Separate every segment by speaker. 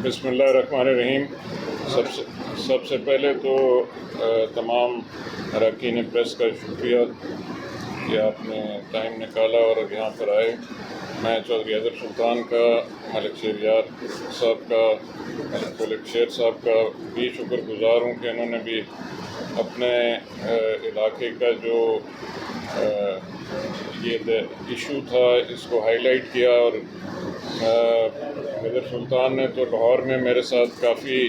Speaker 1: بسم اللہ الرحمن الرحیم۔ سب سے پہلے تو تمام اراکین پریس کا شکریہ کہ آپ نے ٹائم نکالا اور یہاں پر آئے۔ میں چودھری حیدر سلطان کا، ملک شہریار صاحب کا، ملک شیر صاحب کا بھی شکر گزار ہوں کہ انہوں نے بھی اپنے علاقے کا جو یہ ایشو تھا اس کو ہائی لائٹ کیا، اور حیدر سلطان نے تو لاہور میں میرے ساتھ کافی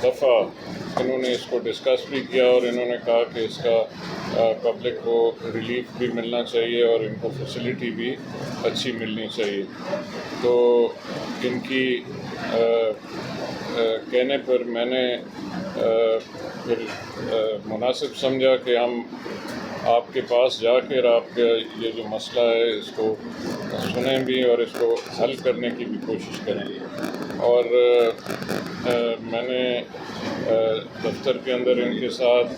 Speaker 1: دفعہ انہوں نے اس کو ڈسکس بھی کیا، اور انہوں نے کہا کہ اس کا پبلک کو ریلیف بھی ملنا چاہیے اور ان کو فیسلٹی بھی اچھی ملنی چاہیے۔ تو ان کی کہنے پر میں نے پھر مناسب سمجھا کہ ہم آپ کے پاس جا کر آپ کا یہ جو مسئلہ ہے اس کو سنیں بھی اور اس کو حل کرنے کی بھی کوشش کریں۔ اور میں نے دفتر کے اندر ان کے ساتھ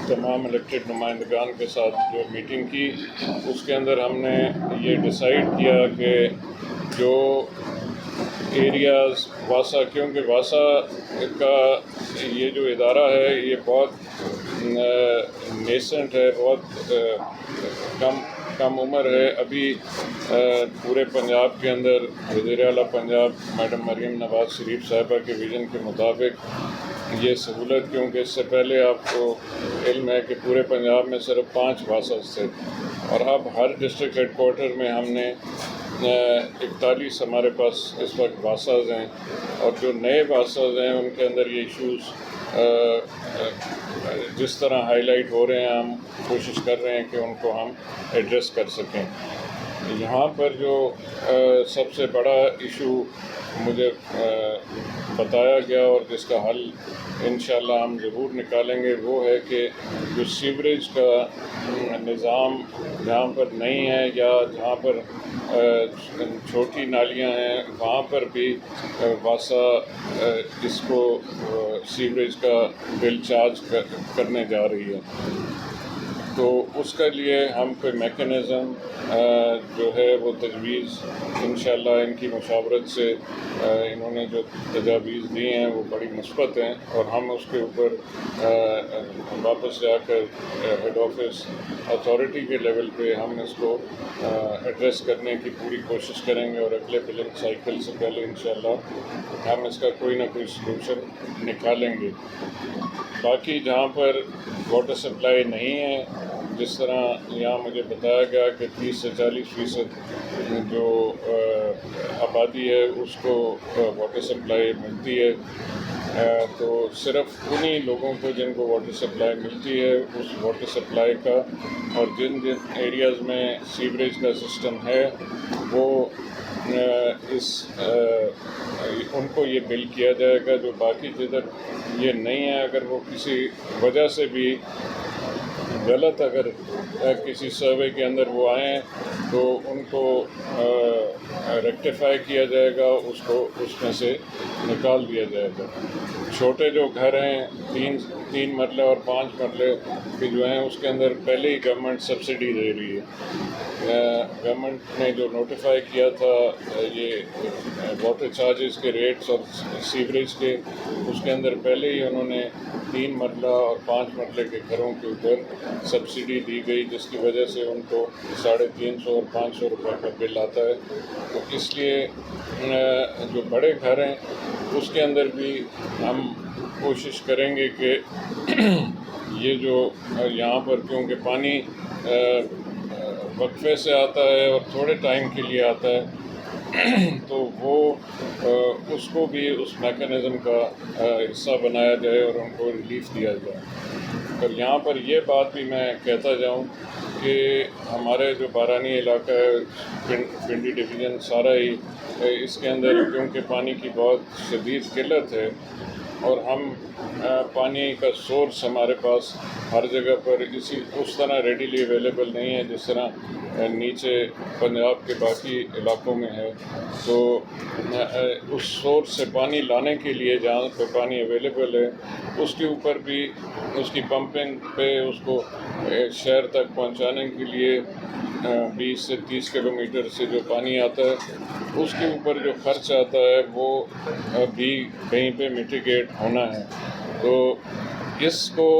Speaker 1: تمام الیکٹڈ نمائندگان کے ساتھ جو میٹنگ کی، اس کے اندر ہم نے یہ ڈیسائیڈ کیا کہ جو ایریاز واسا، کیونکہ واسا کا یہ جو ادارہ ہے یہ بہت نیسنٹ ہے، بہت کم عمر ہے۔ ابھی پورے پنجاب کے اندر وزیر اعلیٰ پنجاب میڈم مریم نواز شریف صاحبہ کے ویژن کے مطابق یہ سہولت، کیونکہ اس سے پہلے آپ کو علم ہے کہ پورے پنجاب میں صرف 5 واساز تھے، اور اب ہر ڈسٹرکٹ ہیڈ کوارٹر میں ہم نے 41 ہمارے پاس اس وقت واساز ہیں، اور جو نئے واساز ہیں ان کے اندر یہ ایشوز جس طرح ہائی لائٹ ہو رہے ہیں ہم کوشش کر رہے ہیں کہ ان کو ہم ایڈریس کر سکیں۔ یہاں پر جو سب سے بڑا ایشو مجھے بتایا گیا اور جس کا حل انشاءاللہ ہم ضرور نکالیں گے، وہ ہے کہ جو سیوریج کا نظام جہاں پر نہیں ہے یا جہاں پر چھوٹی نالیاں ہیں وہاں پر بھی واسا اس کو سیوریج کا بل چارج کرنے جا رہی ہے۔ تو اس کے لیے ہم کوئی میکینزم جو ہے وہ تجویز انشاءاللہ ان کی مشاورت سے انہوں نے جو تجاویز دی ہیں وہ بڑی مثبت ہیں، اور ہم اس کے اوپر واپس جا کر ہیڈ آفس اتھارٹی کے لیول پہ ہم اس کو ایڈریس کرنے کی پوری کوشش کریں گے، اور اگلے بلنگ سائیکل سے پہلے انشاءاللہ ہم اس کا کوئی نہ کوئی سلوشن نکالیں گے۔ باقی جہاں پر واٹر سپلائی نہیں ہے، جس طرح یہاں مجھے بتایا گیا کہ 30 سے 40% جو آبادی ہے اس کو واٹر سپلائی ملتی ہے، تو صرف انہی لوگوں کو جن کو واٹر سپلائی ملتی ہے اس واٹر سپلائی کا، اور جن ایریاز میں سیوریج کا سسٹم ہے وہ ان کو یہ بل کیا جائے گا۔ جو باقی جدھر یہ نہیں ہے، اگر وہ کسی وجہ سے بھی غلط اگر کسی سروے کے اندر وہ آئیں تو ان کو ریکٹیفائی کیا جائے گا، اس کو اس میں سے نکال دیا جائے گا۔ چھوٹے جو گھر ہیں 3 مرلے اور 5 مرلے کے جو ہیں اس کے اندر پہلے ہی گورنمنٹ سبسڈی دے رہی ہے۔ گورنمنٹ نے جو نوٹیفائی کیا تھا یہ واٹر چارجز کے ریٹس اور سیوریج کے، اس کے اندر پہلے ہی انہوں نے 3 مرلہ اور 5 مرلے کے گھروں کے اوپر سبسڈی دی گئی، جس کی وجہ سے ان کو 350 اور 500 روپے کا بل آتا ہے۔ تو اس لیے جو بڑے گھر ہیں اس کے اندر بھی ہم کوشش کریں گے کہ یہ جو یہاں پر کیونکہ پانی وقفے سے آتا ہے اور تھوڑے ٹائم کے لیے آتا ہے، تو وہ اس کو بھی اس میکینزم کا حصہ بنایا جائے اور ان کو ریلیف دیا جائے۔ اور یہاں پر یہ بات بھی میں کہتا جاؤں کہ ہمارے جو بارانی علاقہ ہے پنڈی ڈویژن سارا ہی، اس کے اندر کیونکہ پانی کی بہت شدید قلت ہے، اور ہم پانی کا سورس ہمارے پاس ہر جگہ پر اس طرح ریڈیلی اویلیبل نہیں ہے جس طرح نیچے پنجاب کے باقی علاقوں میں ہے۔ تو اس سورس سے پانی لانے کے لیے جہاں پہ پانی اویلیبل ہے اس کے اوپر بھی اس کی پمپنگ پہ اس کو شہر تک پہنچانے کے لیے 20 سے 30 کلومیٹر سے جو پانی آتا ہے اس کے اوپر جو خرچ آتا ہے وہ بھی کہیں پہ میٹیگیٹ ہونا ہے. تو اس کو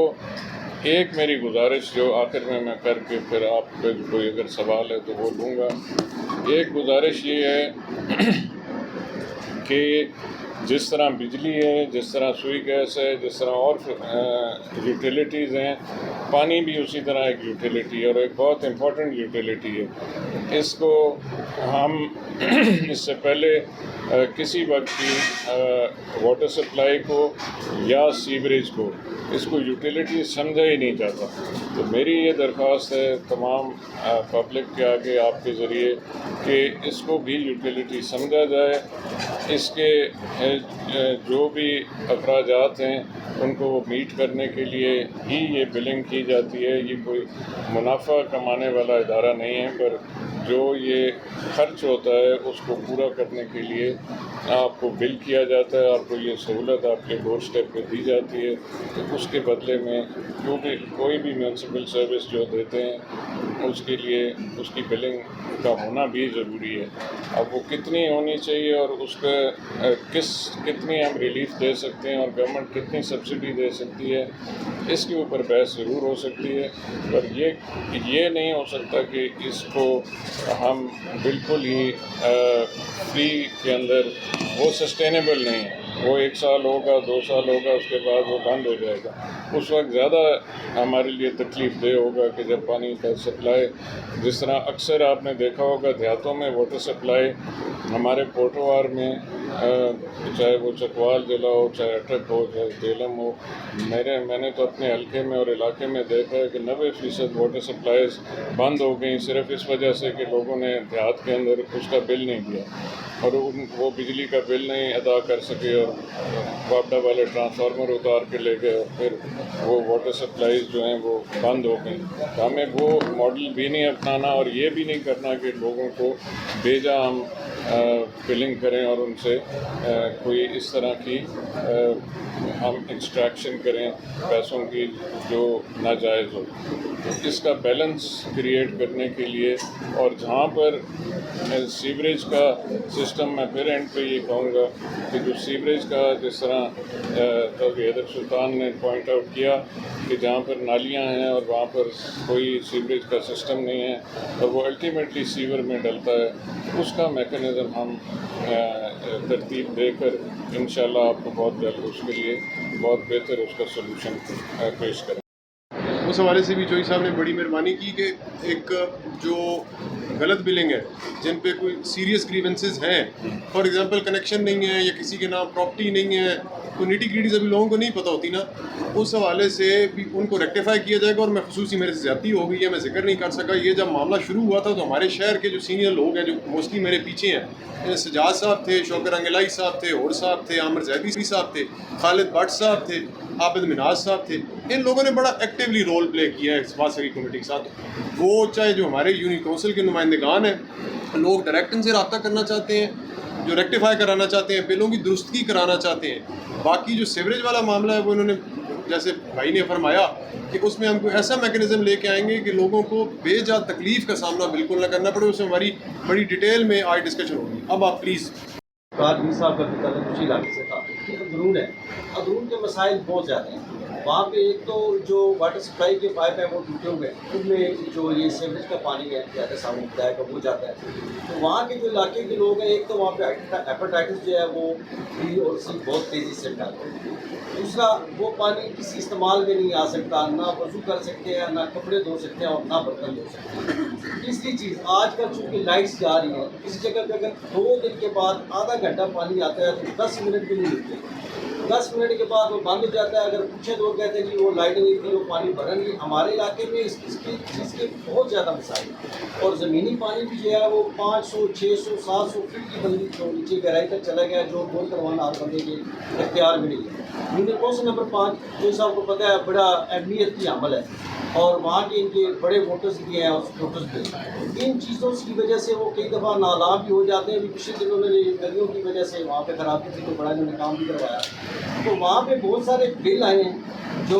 Speaker 1: ایک میری گزارش جو آخر میں کر کے پھر آپ پہ کوئی اگر سوال ہے تو وہ لوں گا. ایک گزارش یہ ہے کہ جس طرح بجلی ہے، جس طرح سوئی گیس ہے، جس طرح اور یوٹیلیٹیز ہیں، پانی بھی اسی طرح ایک یوٹیلیٹی ہے اور ایک بہت امپورٹنٹ یوٹیلیٹی ہے. اس کو ہم اس سے پہلے کسی وقت کی واٹر سپلائی کو یا سیوریج کو اس کو یوٹیلیٹی سمجھا ہی نہیں جاتا. تو میری یہ درخواست ہے تمام پبلک کے آگے آپ کے ذریعے کہ اس کو بھی یوٹیلیٹی سمجھا جائے. اس کے جو بھی اخراجات ہیں ان کو میٹ کرنے کے لیے ہی یہ بلنگ کی جاتی ہے. یہ کوئی منافع کمانے والا ادارہ نہیں ہے، پر جو یہ خرچ ہوتا ہے اس کو پورا کرنے کے لیے آپ کو بل کیا جاتا ہے. آپ کو یہ سہولت آپ کے ڈور اسٹیپ پہ دی جاتی ہے. تو اس کے بدلے میں کوئی بھی میونسپل سروس جو دیتے ہیں اس کے لیے اس کی بلنگ کا ہونا بھی ضروری ہے. اب وہ کتنی ہونی چاہیے اور اس کا کتنی ہم ریلیف دے سکتے ہیں اور گورنمنٹ کتنی سبسڈی دے سکتی ہے، اس کے اوپر بحث ضرور ہو سکتی ہے. پر یہ نہیں ہو سکتا کہ اس کو ہم بالکل ہی فری کے اندر، وہ سسٹینیبل نہیں ہے. وہ 1 سال ہوگا، 2 سال ہوگا، اس کے بعد وہ بند ہو جائے گا. اس وقت زیادہ ہمارے لیے تکلیف دہ ہوگا کہ جب پانی کا سپلائی، جس طرح اکثر آپ نے دیکھا ہوگا دیہاتوں میں واٹر سپلائی ہمارے پوٹوار میں، چاہے وہ چکوال ضلع ہو، چاہے اٹک ہو، چاہے جیلم ہو، میں نے تو اپنے حلقے میں اور علاقے میں دیکھا ہے کہ 90% واٹر سپلائیز بند ہو گئیں صرف اس وجہ سے کہ لوگوں نے دیہات کے اندر اس کا بل نہیں دیا اور وہ بجلی کا بل نہیں ادا کر سکے اور واپڈا والے ٹرانسفارمر اتار کے لے گئے اور پھر وہ واٹر سپلائیز جو ہیں وہ بند ہو گئیں. تو ہمیں وہ ماڈل بھی نہیں اپنانا اور یہ بھی نہیں کرنا کہ لوگوں کو بھیجا ہم بلنگ کریں اور ان سے کوئی اس طرح کی ہم ایکسٹریکشن کریں پیسوں کی جو ناجائز ہو. اس کا بیلنس کریٹ کرنے کے لیے اور جہاں پر سیوریج کا سسٹم، میں پھر اینڈ پہ یہ کہوں گا کہ جو سیوریج کا، جس طرح قاضی حیدر سلطان نے پوائنٹ آؤٹ کیا کہ جہاں پر نالیاں ہیں اور وہاں پر کوئی سیوریج کا سسٹم نہیں ہے اور وہ الٹیمیٹلی سیور میں ڈلتا ہے، اس کا میکانزم ہم ترتیب دے کر انشاءاللہ آپ کو بہت جلد اس کے لیے بہت بہتر اس کا سلوشن پیش کریں.
Speaker 2: اس حوالے سے بھی چوہی صاحب نے بڑی مہربانی کی کہ ایک جو غلط بلنگ ہے، جن پہ کوئی سیریس گریونسز ہیں، فار ایگزامپل کنیکشن نہیں ہے یا کسی کے نام پراپرٹی نہیں ہے، تو نیٹی گریٹیز ابھی لوگوں کو نہیں پتہ ہوتی نا، اس حوالے سے بھی ان کو ریکٹیفائی کیا جائے گا. اور میں خصوصی میرے سے زیادتی ہو گئی ہے، میں ذکر نہیں کر سکا. یہ جب معاملہ شروع ہوا تھا تو ہمارے شہر کے جو سینئر لوگ ہیں جو موسٹلی میرے پیچھے ہیں، سجاد صاحب تھے، شوکر انگلائی صاحب تھے، اور صاحب تھے، عامر زیدی صاحب تھے، خالد بٹ صاحب تھے، عابد مناز صاحب تھے، ان لوگوں نے بڑا ایکٹیولی رول پلے کیا ہے اسپاسری کمیٹی کے ساتھ. وہ چاہے جو ہمارے یونین کونسل کے نمائندگان ہیں، لوگ ڈائریکٹ ان سے رابطہ کرنا چاہتے ہیں، جو ریکٹیفائی کرانا چاہتے ہیں، بلوں کی درستگی کرانا چاہتے ہیں. باقی جو سیوریج والا معاملہ ہے وہ انہوں نے جیسے بھائی نے فرمایا کہ اس میں ہم کوئی ایسا میکانزم لے کے آئیں گے کہ لوگوں کو بے جا تکلیف کا سامنا بالکل نہ کرنا پڑے. اس میں ہماری بڑی ڈیٹیل میں آج ڈسکشن ہوگی. اب آپ پلیز.
Speaker 3: قاضی صاحب کا تعلق اسی علاقے سے تھا. اندرون ہے، اندرون کے مسائل بہت زیادہ ہیں وہاں پہ. ایک تو جو واٹر سپلائی کے پائپ ہیں وہ ٹوٹے ہوئے ہیں، ان میں جو یہ سیوریج کا پانی ہے جاتا ہے سامنے بتایا کہ وہ جاتا ہے. تو وہاں کے جو علاقے کے لوگ ہیں، ایک تو وہاں پہ ہیپاٹائٹس جو ہے وہ بی اور سی بہت تیزی سے پھیلتا ہے. دوسرا، وہ پانی کسی استعمال میں نہیں آ سکتا، نہ وضو کر سکتے ہیں، نہ کپڑے دھو سکتے ہیں اور نہ برتن دھو سکتے ہیں. تیسری چیز، آج کل چونکہ لائٹس جا رہی ہیں، کسی جگہ پہ اگر 2 دن کے بعد آدھا گھنٹہ پانی آتا ہے تو 10 منٹ بھی نہیں ملتے. 10 منٹ کے بعد وہ بند ہو جاتا ہے. اگر پوچھے تو وہ کہتے ہیں جی وہ لائٹ نہیں تھی، وہ پانی بھرن گی. ہمارے علاقے میں اس کی چیز کے بہت زیادہ مسائل ہیں. اور زمینی پانی بھی جو ہے وہ 500 600 700 فٹ کی بندی جو نیچے گہرائی تک چلا گیا، جو بول کروانا ہر بندے کے اختیار میں نہیں ہے. یونین کونسل نمبر 5 جو صاحب کو پتہ ہے بڑا اہمیت کی عمل ہے، اور وہاں کے ان کے بڑے ووٹرز بھی ہیں اور سپورٹرز بھی ہیں. ان چیزوں کی وجہ سے وہ کئی دفعہ نالاں بھی ہو جاتے ہیں. ابھی پچھلے دنوں میں گلیوں کی وجہ سے وہاں پہ خرابی تھی تو بڑا انہوں نے کام بھی کروایا. تو وہاں پہ بہت سارے بل آئے ہیں جو